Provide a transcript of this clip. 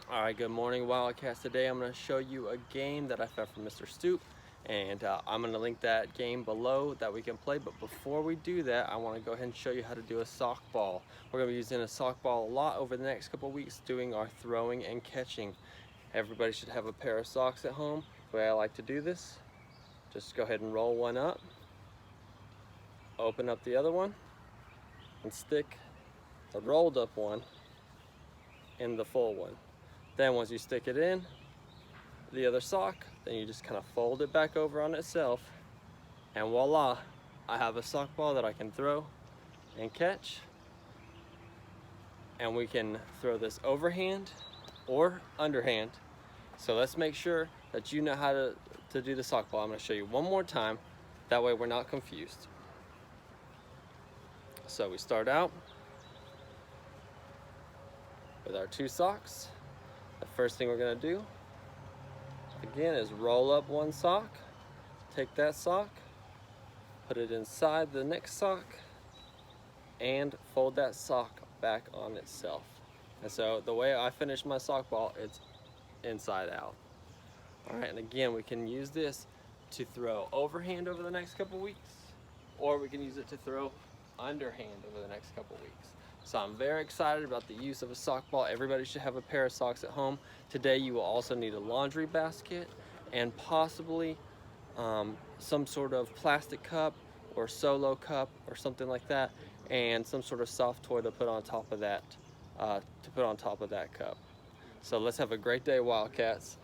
Alright, good morning Wildcats. Today I'm going to show you a game that I found from Mr. Stoop, and I'm going to link that game below that we can play. But before we do that, I want to go ahead and show you how to do a sock ball. We're going to be using a sock ball a lot over the next couple weeks, doing our throwing and catching. Everybody should have a pair of socks at home. The way I like to do this, just go ahead and roll one up, open up the other one, and stick the rolled up one in the full one. Then once you stick it in the other sock, then you just kind of fold it back over on itself, and voila, I have a sock ball that I can throw and catch. And we can throw this overhand or underhand. So let's make sure that you know how to do the sock ball. I'm going to show you one more time, that way we're not confused. So we start out with our two socks. The first thing we're going to do again is roll up one sock, take that sock, put it inside the next sock, and fold that sock back on itself. And so the way I finish my sock ball, it's inside out. All right, and again, we can use this to throw overhand over the next couple weeks, or we can use it to throw underhand over the next couple weeks. So I'm very excited about the use of a sock ball. Everybody should have a pair of socks at home. Today you will also need a laundry basket and possibly some sort of plastic cup or solo cup or something like that, and some sort of soft toy to put on top of that cup. So let's have a great day, Wildcats.